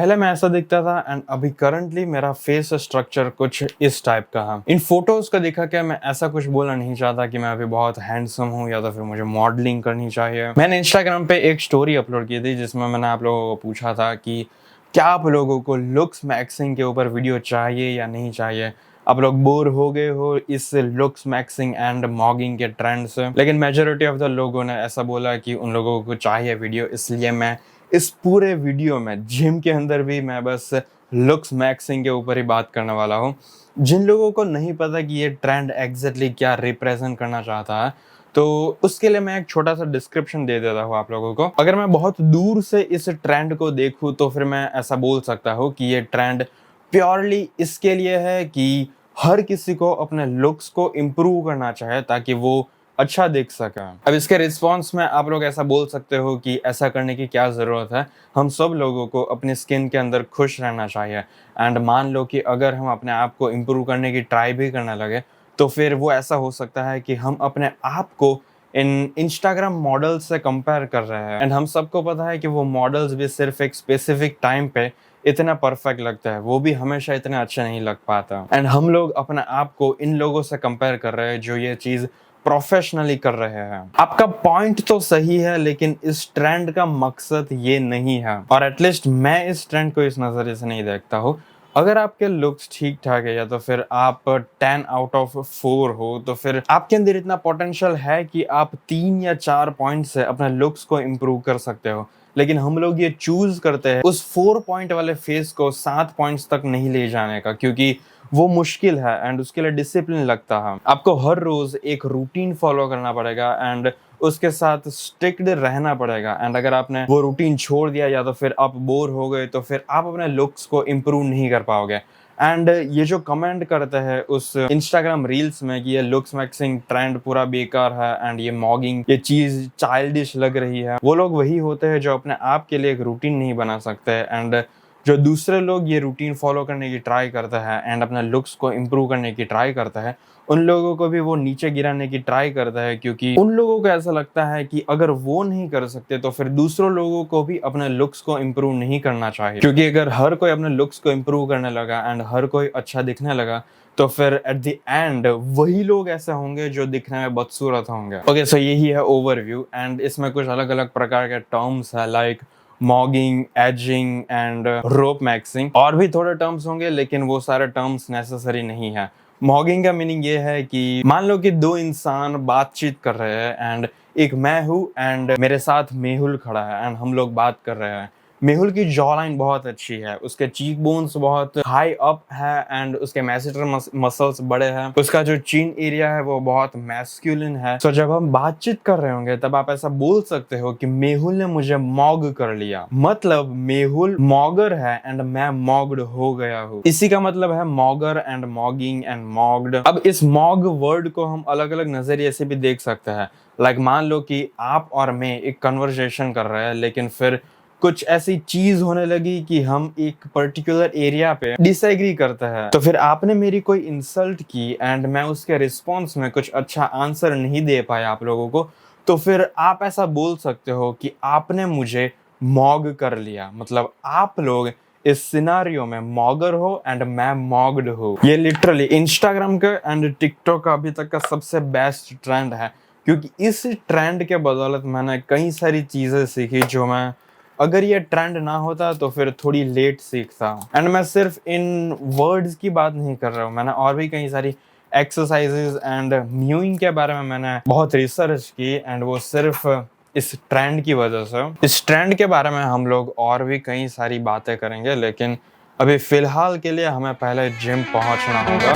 पहले मैं ऐसा दिखता था एंड अभी करंटली मेरा फेस स्ट्रक्चर कुछ इस टाइप का है। इन फोटोज का देखा क्या मैं ऐसा कुछ बोलना नहीं चाहता कि मैं अभी बहुत हैंडसम हूँ या तो फिर मुझे मॉडलिंग करनी चाहिए। मैंने इंस्टाग्राम पे एक स्टोरी अपलोड की थी जिसमें मैंने आप लोगों को पूछा था कि क्या आप लोगों को लुक्स मैक्सिंग के ऊपर वीडियो चाहिए या नहीं चाहिए। आप लोग बोर हो गए हो इस लुक्स मैक्सिंग एंड मॉगिंग के ट्रेंड से, लेकिन मेजोरिटी ऑफ द लोगों ने ऐसा बोला कि उन लोगों को चाहिए वीडियो। इसलिए मैं इस पूरे वीडियो में जिम के अंदर भी मैं बस लुक्स मैक्सिंग के ऊपर ही बात करने वाला हूँ। जिन लोगों को नहीं पता कि ये ट्रेंड एग्जैक्टली क्या रिप्रेजेंट करना चाहता है, तो उसके लिए मैं एक छोटा सा डिस्क्रिप्शन दे देता हूँ आप लोगों को। अगर मैं बहुत दूर से इस ट्रेंड को देखूँ तो फिर मैं ऐसा बोल सकता हूँ कि ये ट्रेंड प्योरली इसके लिए है कि हर किसी को अपने लुक्स को इम्प्रूव करना चाहे ताकि वो अच्छा दिख सके। अब इसके रिस्पॉन्स में आप लोग ऐसा बोल सकते हो कि ऐसा करने की क्या ज़रूरत है, हम सब लोगों को अपनी स्किन के अंदर खुश रहना चाहिए। एंड मान लो कि अगर हम अपने आप को इम्प्रूव करने की ट्राई भी करने लगे तो फिर वो ऐसा हो सकता है कि हम अपने आप को इन इंस्टाग्राम मॉडल्स से कंपेयर कर रहे हैं। एंड हम सबको पता है कि वो मॉडल्स भी सिर्फ एक स्पेसिफिक टाइम पे इतना परफेक्ट लगता है, वो भी हमेशा इतने अच्छे नहीं लग पाता। एंड हम लोग अपने आप को इन लोगों से कंपेयर कर रहे हैं जो ये चीज़ प्रोफेशनली कर रहे हैं। आपका पॉइंट तो सही है, लेकिन इस ट्रेंड का मकसद ये नहीं है, और एटलीस्ट मैं इस ट्रेंड को इस नज़रिए से नहीं देखता हूँ। अगर आपके लुक्स ठीक ठाक है या तो फिर आप 10 आउट ऑफ 4 हो तो फिर आपके अंदर इतना पोटेंशियल है कि आप 3 या 4 पॉइंट से अपने लुक्स को इम्प्रूव कर सकते हो। लेकिन हम लोग ये चूज करते हैं उस 4 पॉइंट वाले फेस को 7 पॉइंट्स तक नहीं ले जाने का, क्योंकि वो मुश्किल है एंड उसके लिए डिसिप्लिन लगता है। आपको हर रोज एक रूटीन फॉलो करना पड़ेगा एंड उसके साथ स्टिक्ड रहना पड़ेगा। एंड अगर आपने वो रूटीन छोड़ दिया या तो फिर आप बोर हो गए तो फिर आप अपने लुक्स को इम्प्रूव नहीं कर पाओगे। एंड ये जो कमेंट करते हैं उस इंस्टाग्राम रील्स में कि ये लुक्स मैक्सिंग ट्रेंड पूरा बेकार है एंड ये मॉगिंग ये चीज चाइल्डिश लग रही है, वो लोग वही होते हैं जो अपने आप के लिए एक रूटीन नहीं बना सकते। एंड जो दूसरे लोग ये रूटीन फॉलो करने की ट्राई करते हैं एंड अपने लुक्स को इम्प्रूव करने की ट्राई करता है, उन लोगों को भी वो नीचे गिराने की ट्राई करता है, क्योंकि उन लोगों को ऐसा लगता है कि अगर वो नहीं कर सकते तो फिर दूसरों लोगों को भी अपने लुक्स को इम्प्रूव नहीं करना चाहिए। क्योंकि अगर हर कोई अपने लुक्स को इम्प्रूव करने लगा एंड हर कोई अच्छा दिखने लगा तो फिर एट द एंड वही लोग ऐसे होंगे जो दिखने में बदसूरत होंगे। ओके, सो यही है ओवरव्यू। एंड इसमें कुछ अलग अलग प्रकार के टर्म्स है like mogging, edging and rope maxing. और भी थोड़े टर्म्स होंगे लेकिन वो सारे टर्म्स नेसेसरी नहीं है। मॉगिंग का मीनिंग ये है कि मान लो कि दो इंसान बातचीत कर रहे हैं एंड एक मैं हूँ एंड मेरे साथ मेहुल खड़ा है एंड हम लोग बात कर रहे हैं। मेहुल की जॉ लाइन बहुत अच्छी है, उसके चीक बोन्स बहुत हाई अप है एंड उसके मैसेटर मसल्स बड़े हैं, उसका जो चिन एरिया है वो बहुत मैस्कुलिन है। तो जब हम बातचीत कर रहे होंगे तब आप ऐसा बोल सकते हो कि मेहुल ने मुझे मॉग कर लिया, मतलब मेहुल मॉगर है एंड मैं मॉग्ड हो गया हूँ। इसी का मतलब है मॉगर एंड मॉगिंग एंड मॉग्ड। अब इस मॉग वर्ड को हम अलग अलग नजरिए से भी देख सकते हैं। लाइक मान लो कि आप और मैं एक कन्वर्सेशन कर रहे हैं, लेकिन फिर कुछ ऐसी चीज होने लगी कि हम एक पर्टिकुलर एरिया पे डिसएग्री करते हैं, तो फिर आपने मेरी कोई इंसल्ट की एंड मैं उसके रिस्पॉन्स में कुछ अच्छा आंसर नहीं दे पाया आप लोगों को, तो फिर आप ऐसा बोल सकते हो कि आपने मुझे मॉग कर लिया। मतलब आप लोग इस सिनारियो में मॉगर हो एंड मैं मॉग्ड हूँ। ये लिटरली इंस्टाग्राम का एंड टिकटॉक का अभी तक का सबसे बेस्ट ट्रेंड है, क्योंकि इस ट्रेंड के बदौलत मैंने कई सारी चीजें सीखी जो मैं अगर ये ट्रेंड ना होता तो फिर थोड़ी लेट सीखता। एंड मैं सिर्फ इन वर्ड्स की बात नहीं कर रहा हूँ, मैंने और भी कई सारी एक्सरसाइजेज एंड म्यूइंग के बारे में मैंने बहुत रिसर्च की एंड वो सिर्फ इस ट्रेंड की वजह से। इस ट्रेंड के बारे में हम लोग और भी कई सारी बातें करेंगे, लेकिन अभी फिलहाल के लिए हमें पहले जिम पहुंचना होगा।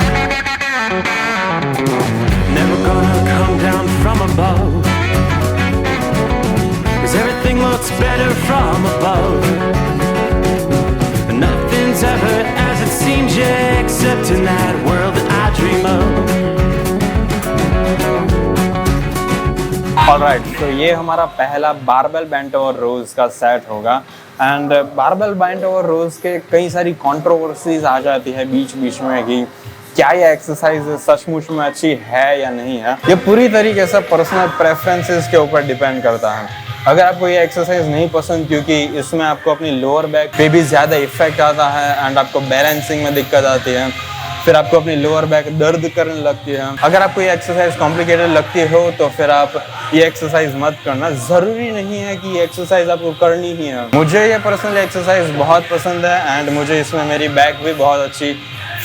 Never gonna come down from above, 'cause everything looks better from above. Nothing's ever as it seems, yeah, except in that world that I dream of. Alright, तो ये हमारा पहला बारबेल बेंट ओवर रोज का set होगा। And barbell bent over रोज के कई सारी controversies आ जाती है बीच बीच में कि क्या ये एक्सरसाइज सचमुच में अच्छी है या नहीं है। ये पूरी तरीके से पर्सनल प्रेफरेंसेस के ऊपर डिपेंड करता है। अगर आपको ये एक्सरसाइज नहीं पसंद क्योंकि इसमें आपको अपनी लोअर बैक पे भी ज़्यादा इफेक्ट आता है एंड आपको बैलेंसिंग में दिक्कत आती है, फिर आपको अपनी लोअर बैक दर्द करने लगती है, अगर आपको ये एक्सरसाइज कॉम्प्लिकेटेड लगती हो तो फिर आप ये एक्सरसाइज मत करना। ज़रूरी नहीं है कि ये एक्सरसाइज आपको करनी ही है। मुझे ये पर्सनल एक्सरसाइज बहुत पसंद है एंड मुझे इसमें मेरी बैक भी बहुत अच्छी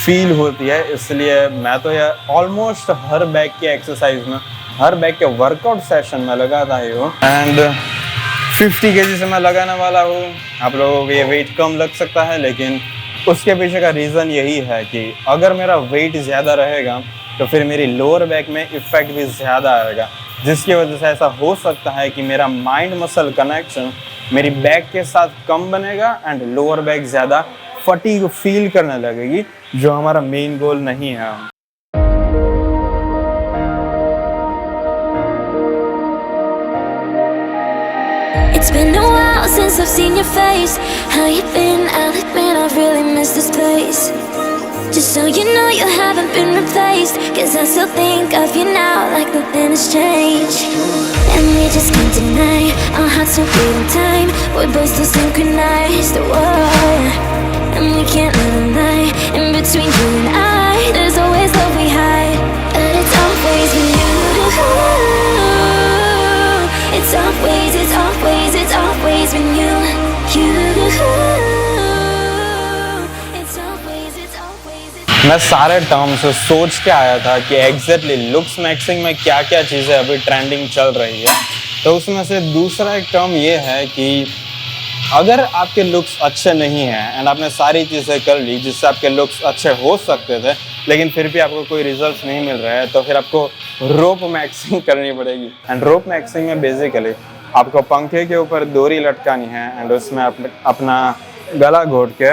फील होती है, इसलिए मैं तो ये ऑलमोस्ट हर बैक की एक्सरसाइज में, हर बैक के वर्कआउट सेशन में लगाता ही हूँ। एंड 50 kg से मैं लगाने वाला हूँ। आप लोगों को ये वेट कम लग सकता है, लेकिन उसके पीछे का रीज़न यही है कि अगर मेरा वेट ज़्यादा रहेगा तो फिर मेरी लोअर बैक में इफ़ेक्ट भी ज़्यादा आएगा, जिसकी वजह से ऐसा हो सकता है कि मेरा माइंड मसल कनेक्शन मेरी बैक के साथ कम बनेगा एंड लोअर बैक ज़्यादा फटीग फील करने लगेगी, जो हमारा मेन गोल नहीं है। It's been a while since I've seen your face. How you been? I'll admit I've really missed this place. Just so you know you haven't been replaced, 'cause I still think of you now like nothing has changed. And we just can't deny our hearts are beating time. We're both still synchronized, whoa. And we can't let a lie in between you and I. There's always love we hide, but it's always with you. It's always with you. मैं सारे term से सोच के आया था कि exactly looks maxing में क्या क्या चीज़ें अभी ट्रेंडिंग चल रही है। तो उसमें से दूसरा एक टर्म ये है कि अगर आपके लुक्स अच्छे नहीं हैं एंड आपने सारी चीज़ें कर ली जिससे आपके लुक्स अच्छे हो सकते थे, लेकिन फिर भी आपको कोई रिजल्ट्स नहीं मिल रहे हैं, तो फिर आपको रोप मैक्सिंग करनी पड़ेगी। एंड रोप मैक्सिंग में बेसिकली आपको पंखे के ऊपर डोरी लटकानी है एंड उसमें अपना गला घोट के,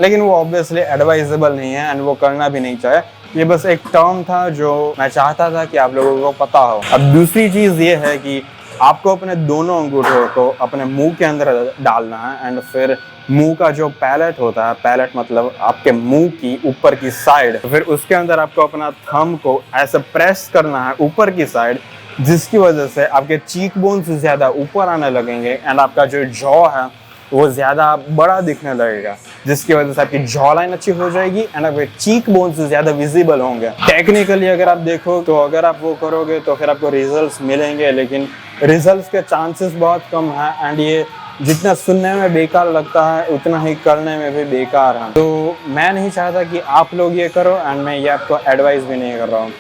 लेकिन वो ऑब्वियसली एडवाइजेबल नहीं है एंड वो करना भी नहीं चाहिए। ये बस एक टर्म था जो मैं चाहता था कि आप लोगों को पता हो। अब दूसरी चीज़ ये है कि आपको अपने दोनों अंगूठों को अपने मुंह के अंदर डालना है एंड फिर मुंह का जो पैलेट होता है, पैलेट मतलब आपके मुंह की ऊपर की साइड, फिर उसके अंदर आपको अपना थंब को ऐसे प्रेस करना है ऊपर की साइड, जिसकी वजह से आपके चीक बोन्स ज़्यादा ऊपर आने लगेंगे एंड आपका जो जॉ है वो ज़्यादा बड़ा दिखने लगेगा, जिसकी वजह से आपकी जॉ लाइन अच्छी हो जाएगी एंड आपके चीक बोन्स ज़्यादा विजिबल होंगे। टेक्निकली अगर आप देखो तो अगर आप वो करोगे तो फिर आपको रिजल्ट्स मिलेंगे, लेकिन रिजल्ट्स के चांसेस बहुत कम है एंड ये जितना सुनने में बेकार लगता है उतना ही करने में भी बेकार है। तो मैं नहीं चाहता कि आप लोग ये करो एंड मैं ये आपको एडवाइस भी नहीं कर रहा हूँ।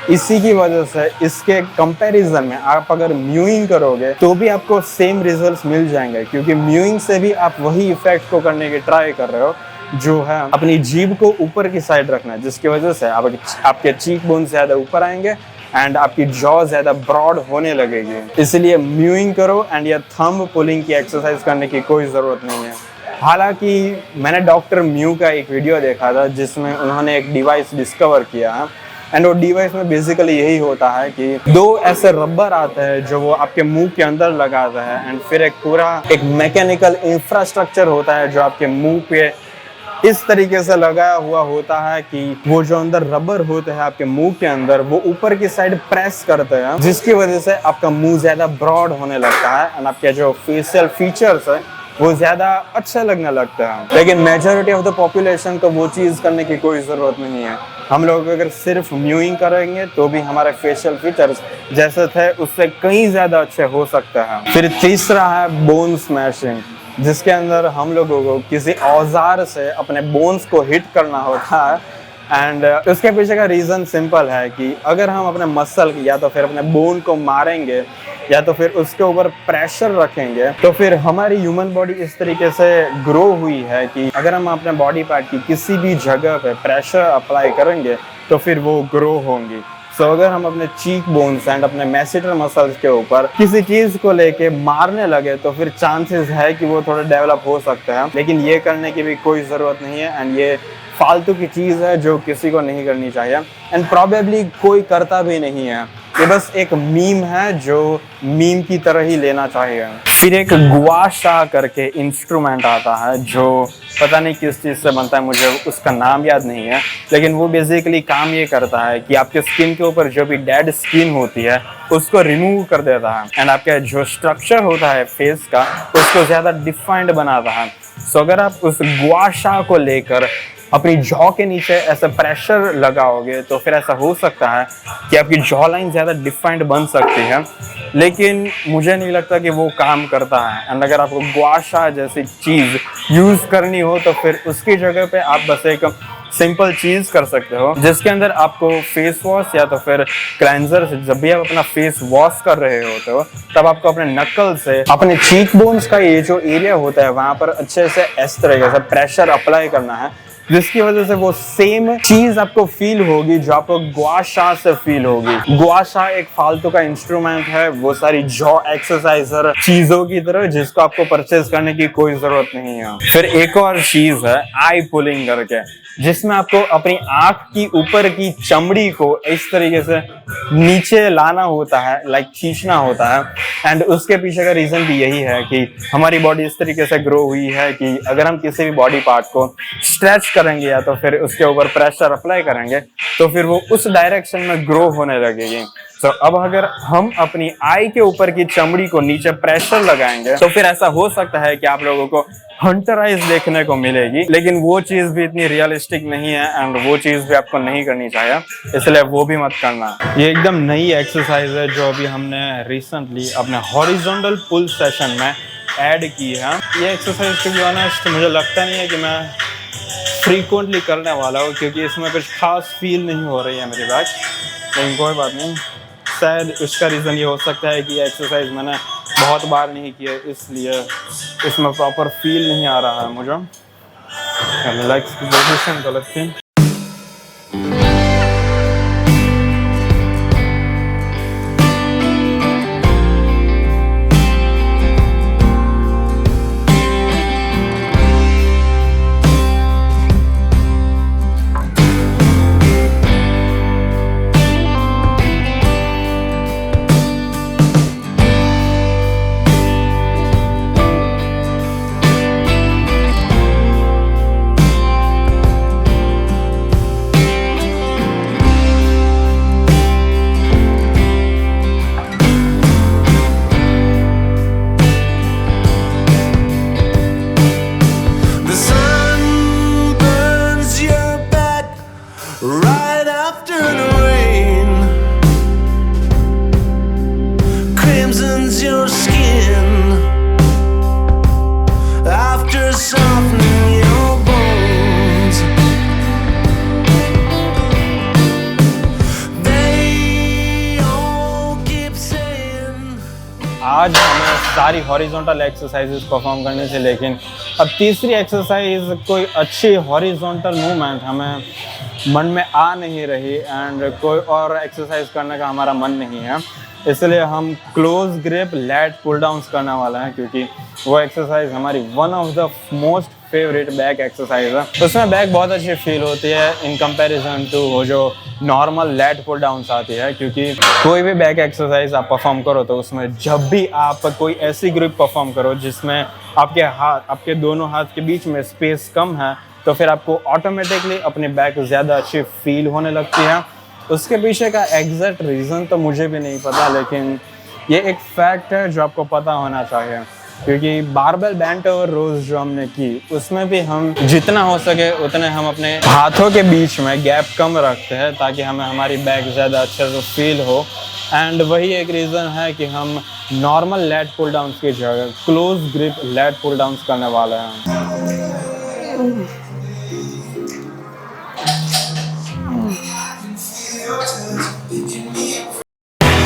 इसी की वजह से इसके कंपैरिजन में आप अगर म्यूइंग करोगे तो भी आपको सेम रिजल्ट्स मिल जाएंगे, क्योंकि म्यूइंग से भी आप वही इफेक्ट को करने की ट्राई कर रहे हो, जो है अपनी जीभ को ऊपर की साइड रखना, जिसकी वजह से आपके चीक बोन ज़्यादा ऊपर आएंगे एंड आपकी जॉ ज़्यादा ब्रॉड होने लगेगी। इसलिए म्यूइंग करो एंड या थंब पुलिंग की एक्सरसाइज करने की कोई ज़रूरत नहीं है। हालांकि मैंने डॉक्टर म्यू का एक वीडियो देखा था जिसमें उन्होंने एक डिवाइस डिस्कवर किया है एंड वो डिवाइस में बेसिकली यही होता है कि दो ऐसे रबर आते हैं जो वो आपके मुंह के अंदर लगाता है एंड फिर एक पूरा एक मैकेनिकल इंफ्रास्ट्रक्चर होता है जो आपके मुंह पे इस तरीके से लगाया हुआ होता है कि वो जो अंदर रबर होते हैं आपके मुंह के अंदर वो ऊपर की साइड प्रेस करते हैं, जिसकी वजह से आपका मुंह ज्यादा ब्रॉड होने लगता है एंड आपके जो फेशियल फीचर्स है वो ज्यादा अच्छा लगने लगता है। लेकिन मेजॉरिटी ऑफ द पॉपुलेशन को वो चीज करने की कोई जरूरत नहीं है। हम लोग अगर सिर्फ म्यूइंग करेंगे तो भी हमारे फेशियल फीचर्स जैसे थे उससे कहीं ज्यादा अच्छे हो सकते हैं। फिर तीसरा है बोन स्मैशिंग, जिसके अंदर हम लोगों को किसी औजार से अपने बोन्स को हिट करना होता है एंड उसके पीछे का रीज़न सिंपल है कि अगर हम अपने मसल या तो फिर अपने बोन को मारेंगे या तो फिर उसके ऊपर प्रेशर रखेंगे, तो फिर हमारी ह्यूमन बॉडी इस तरीके से ग्रो हुई है कि अगर हम अपने बॉडी पार्ट की किसी भी जगह पे प्रेशर अप्लाई करेंगे तो फिर वो ग्रो होंगी। सो अगर हम अपने चीक बोन्स एंड अपने मैसेटर मसल्स के ऊपर किसी चीज को लेके मारने लगे तो फिर चांसेस है कि वो थोड़ा डेवलप हो सकता है, लेकिन ये करने की भी कोई ज़रूरत नहीं है एंड ये फालतू की चीज़ है जो किसी को नहीं करनी चाहिए एंड प्रॉबेबली कोई करता भी नहीं है। ये बस एक मीम है जो मीम की तरह ही लेना चाहिए। फिर एक गुआ शा करके इंस्ट्रूमेंट आता है जो पता नहीं किस चीज़ से बनता है, मुझे उसका नाम याद नहीं है, लेकिन वो बेसिकली काम ये करता है कि आपके स्किन के ऊपर जो भी डेड स्किन होती है उसको रिमूव कर देता है एंड आपका जो स्ट्रक्चर होता है फेस का उसको ज़्यादा डिफाइंड बनाता है। सो अगर आप उस गुआ शा को लेकर अपनी जॉ के नीचे ऐसा प्रेशर लगाओगे तो फिर ऐसा हो सकता है कि आपकी जॉ लाइन ज़्यादा डिफाइंड बन सकती है, लेकिन मुझे नहीं लगता कि वो काम करता है। एंड अगर आपको गुआ शा जैसी चीज़ यूज़ करनी हो तो फिर उसकी जगह पे आप बस एक सिंपल चीज़ कर सकते हो जिसके अंदर आपको फेस वॉश या तो फिर क्लेंजर से, जब भी आप अपना फेस वॉश कर रहे होते हो तब आपको अपने नकल से अपने चीक बोन्स का ये जो एरिया होता है वहाँ पर अच्छे से इस तरीके से प्रेशर अप्लाई करना है, जिसकी वजह से वो सेम चीज आपको फील होगी जो आपको गुआ शा से फील होगी। गुआ शा एक फालतू का इंस्ट्रूमेंट है, वो सारी जॉ एक्सरसाइजर चीजों की तरह जिसको आपको परचेज करने की कोई जरूरत नहीं है। फिर एक और चीज है आई पुलिंग करके, जिसमें आपको अपनी आंख की ऊपर की चमड़ी को इस तरीके से नीचे लाना होता है, लाइक खींचना होता है। एंड उसके पीछे का रीजन भी यही है कि हमारी बॉडी इस तरीके से ग्रो हुई है कि अगर हम किसी भी बॉडी पार्ट को स्ट्रेच करेंगे या तो फिर उसके ऊपर प्रेशर अप्लाई करेंगे तो फिर वो उस डायरेक्शन में ग्रो होने लगेगी। तो अब अगर हम अपनी आई के ऊपर की चमड़ी को नीचे प्रेशर लगाएंगे तो फिर ऐसा हो सकता है कि आप लोगों को हंटर आइज देखने को मिलेगी, लेकिन वो चीज भी इतनी रियलिस्टिक नहीं है एंड वो चीज भी आपको नहीं करनी चाहिए, इसलिए वो भी मत करना। ये एकदम नई एक्सरसाइज है जो अभी हमने रिसेंटली अपने हॉरिजॉन्टल पुल सेशन में ऐड की है। ये एक्सरसाइज टू बी ऑनेस्ट मुझे लगता नहीं है कि मैं फ्रीक्वेंटली करने वाला हूँ क्योंकि इसमें कुछ खास फील नहीं हो रही है मेरी बैक, लेकिन कोई बात नहीं। शायद उसका रीज़न ये हो सकता है कि ये एक्सरसाइज मैंने बहुत बार नहीं किया इसलिए इसमें प्रॉपर फील नहीं आ रहा है मुझे। रिलैक्स की पोजीशन गलत थी। Right after the rain crimsons your skin after softening your bones. They all keep saying आज हमें सारी हॉरिजॉन्टल एक्सरसाइजेस परफॉर्म करने से, लेकिन अब तीसरी एक्सरसाइज कोई अच्छी हॉरिजॉन्टल मूवमेंट हमें मन में आ नहीं रही एंड कोई और एक्सरसाइज करने का हमारा मन नहीं है, इसलिए हम close grip lat pull downs करने वाला है क्योंकि वो एक्सरसाइज हमारी one of the most favourite back exercise है। उसमें बैक बहुत अच्छी फील होती है इन कंपैरिजन टू वो जो नॉर्मल लैट पुल डाउन्स आती है, क्योंकि कोई भी बैक एक्सरसाइज आप परफॉर्म करो तो उसमें जब भी आप कोई ऐसी ग्रिप परफॉर्म करो जिसमें आपके दोनों हाथ के बीच में स्पेस कम है तो फिर आपको ऑटोमेटिकली अपनी बैक ज़्यादा अच्छी फील होने लगती है। उसके पीछे का एग्जैक्ट रीज़न तो मुझे भी नहीं पता, लेकिन ये एक फैक्ट है जो आपको पता होना चाहिए क्योंकि बारबेल बेंट ओवर रोज जो हमने की उसमें भी हम जितना हो सके उतने हम अपने हाथों के बीच में गैप कम रखते हैं ताकि हमें हमारी बैक ज़्यादा अच्छे से फील हो। एंड वही एक रीज़न है कि हम नॉर्मल लैट पुल डाउन्स की जगह close grip lat pull downs करने वाले हैं।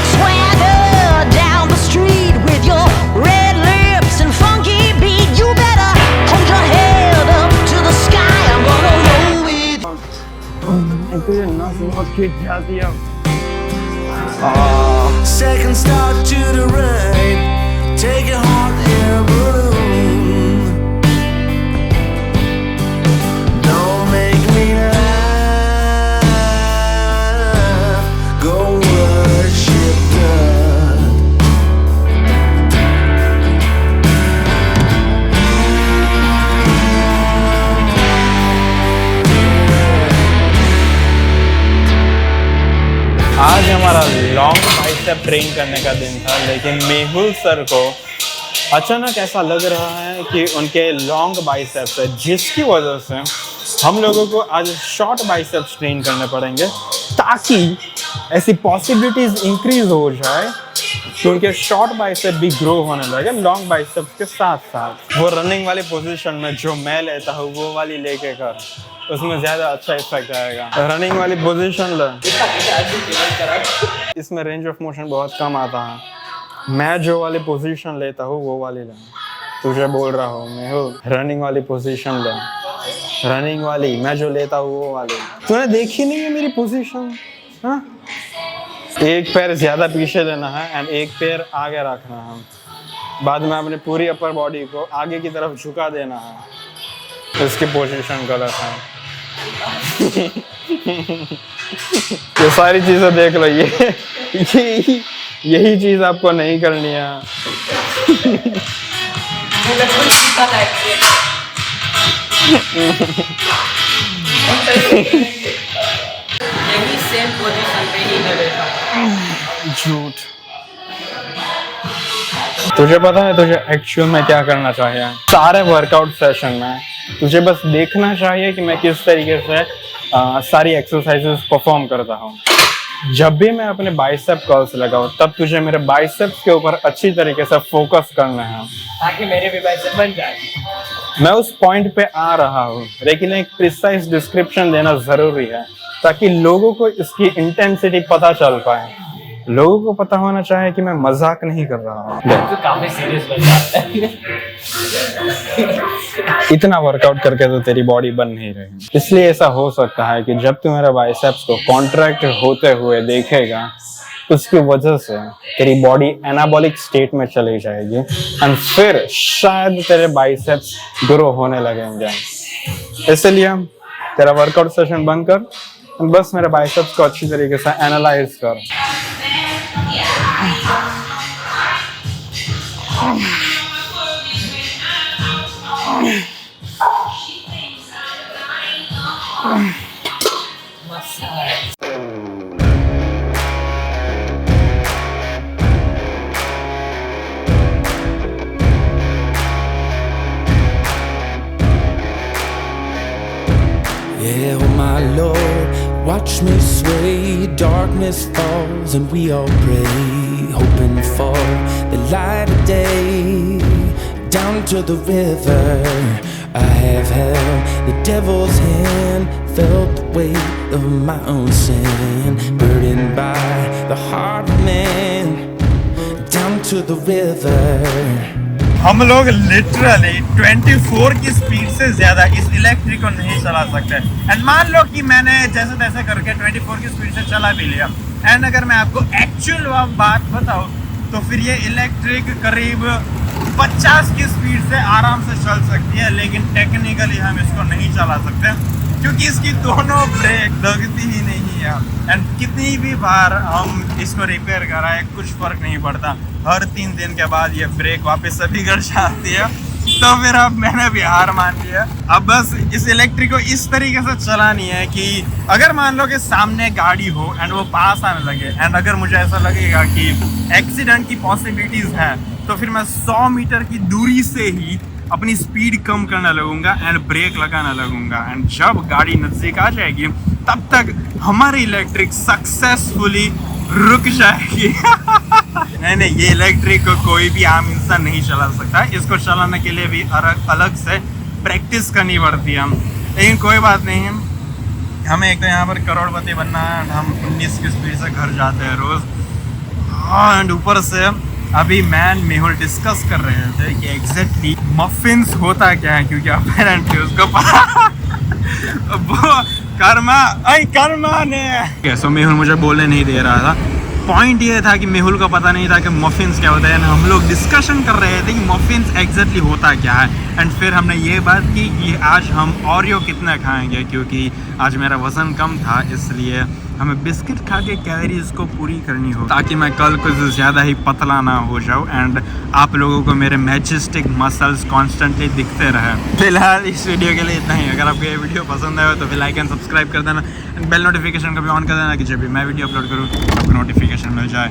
Swagger down the street with your red lips and funky beat. You better hold your head up to the sky. I'm gonna roll with you. second start to the right, take a hot air balloon. Don't make me laugh, go worship आज हमारा long bicep train करने का दिन था, लेकिन Mehul sir को अचानक ऐसा लग रहा है कि उनके लॉन्ग बाइसेप्स है, जिसकी वजह से हम लोगों को आज शॉर्ट बाइसेप्स ट्रेन करने पड़ेंगे, ताकि ऐसी पॉसिबिलिटीज इंक्रीज हो जाए कि उनके शॉर्ट बाइसेप भी ग्रो होने लगे लॉन्ग बाइसेप्स के साथ साथ। वो रनिंग वाली पोजीशन में जो मैं लेता हूँ वो वाली लेके कर, उसमें ज़्यादा अच्छा इफेक्ट आएगा। रनिंग वाली पोजीशन ले, इसमें रेंज ऑफ मोशन बहुत कम आता है। मैं जो वाली पोजीशन लेता हूँ वो वाली ले, तुझे बोल रहा हूँ मैं हूँ रनिंग वाली पोजीशन ले, रनिंग वाली मैं जो लेता हूँ वो वाली। तूने देखी नहीं है मेरी पोजीशन? हाँ, एक पैर ज़्यादा पीछे लेना है एंड एक पैर आगे रखना है। बाद में अपनी पूरी अपर बॉडी को आगे की तरफ झुका देना है। इसकी पोजीशन गलत है। ये सारी चीज़ें देख लो, यही चीज़ आपको नहीं करनी है। यही सेम पोजीशन पे ही लगेगा। झूठ। तुझे पता है तुझे एक्चुअल में क्या करना चाहिए? सारे वर्कआउट सेशन में तुझे बस देखना चाहिए कि मैं किस तरीके से सारी एक्सरसाइजेस परफॉर्म करता हूँ। जब भी मैं अपने बाइसेप कर्ल्स लगाऊं, तब तुझे मेरे बाइसेप्स के ऊपर अच्छी तरीके से फोकस करना है, ताकि मेरे भी बाइसेप बन जाए। मैं उस पॉइंट पे आ रहा हूँ, लेकिन एक प्रिसाइज डिस्क्रिप्शन देना जरूरी है, ताकि लोगों को इसकी इंटेंसिटी पता चल पाए। लोगों को पता होना चाहिए कि मैं मजाक नहीं कर रहा हूँ। तो काफी सीरियस बन जाता है। इतना वर्कआउट करके तो तेरी बॉडी बन नहीं रही। इसलिए ऐसा हो सकता है कि जब तू मेरे बाइसेप्स को कॉन्ट्रैक्ट होते हुए देखेगा, उसकी वजह से तेरी बॉडी एनाबॉलिक स्टेट में चली जाएगी एंड फिर शायद तेरे बाइसेप्स ग्रो होने लगेंगे। इसलिए तेरा वर्कआउट सेशन बंद कर, बस मेरे बाइसेप्स को अच्छी तरीके से एनालाइज कर। Yeah, oh my Lord, watch me sway. Darkness falls and we all pray, hoping for the light of day. Down to the river I have held the devil's hand, felt the weight of my own sin, burdened by the heart of man. Down to the river. हम लोग literally 24 की speed से ज़्यादा इस electric को नहीं चला सकते। एंड मान लो कि मैंने जैसे तैसे करके 24 की स्पीड से चला भी लिया, एंड अगर मैं आपको एक्चुअल बात बताऊँ तो फिर ये इलेक्ट्रिक करीब 50 की स्पीड से आराम से चल सकती है, लेकिन टेक्निकली हम इसको नहीं चला सकते क्योंकि इसकी दोनों ब्रेक लगती ही नहीं है। एंड कितनी भी बार हम इसको रिपेयर कराए कुछ फ़र्क नहीं पड़ता, हर 3 दिन के बाद ये ब्रेक वापस से बिगड़ जाती है। तो फिर अब मैंने भी हार मान लिया। अब बस इस इलेक्ट्रिक को इस तरीके से चलानी है कि अगर मान लो कि सामने गाड़ी हो एंड वो पास आने लगे, एंड अगर मुझे ऐसा लगेगा कि एक्सीडेंट की पॉसिबिलिटीज़ है, तो फिर मैं 100 मीटर की दूरी से ही अपनी स्पीड कम करने लगूंगा एंड ब्रेक लगाने लगूंगा। एंड जब गाड़ी नज़दीक आ जाएगी तब तक हमारी इलेक्ट्रिक सक्सेसफुली रुक जाएगी। नहीं, ये इलेक्ट्रिक को कोई भी आम इंसान नहीं चला सकता। इसको चलाने के लिए भी अलग से प्रैक्टिस करनी पड़ती है। लेकिन कोई बात नहीं है, हमें एक तो यहाँ पर करोड़पति बनना है। हम 19 की स्पीड से घर जाते हैं रोज़। एंड ऊपर से अभी मैं मेहुल डिस्कस कर रहे थे कि एग्जैक्टली मफिन्स होता क्या है, क्योंकि अपेरेंटली उसको वो कर्मा ने सो मेहुल मुझे बोलने नहीं दे रहा था। पॉइंट ये था कि मेहुल को पता नहीं था कि मफिन्स क्या होता है। हम लोग डिस्कशन कर रहे थे कि मफिन्स एग्जैक्टली होता क्या है। एंड फिर हमने ये बात की कि आज हम ओरियो कितना खाएंगे, क्योंकि आज मेरा वज़न कम था, इसलिए हमें बिस्किट खा के कैलोरीज को पूरी करनी हो, ताकि मैं कल कुछ ज़्यादा ही पतला ना हो जाऊँ एंड आप लोगों को मेरे मैजेस्टिक मसल्स कॉन्स्टेंटली दिखते रहे। फिलहाल इस वीडियो के लिए इतना ही। अगर आपको ये वीडियो पसंद आया तो फिर लाइक एंड सब्सक्राइब कर देना, बेल नोटिफिकेशन का भी ऑन कर देना कि जब भी मैं वीडियो अपलोड करूँ आपको नोटिफिकेशन मिल जाए।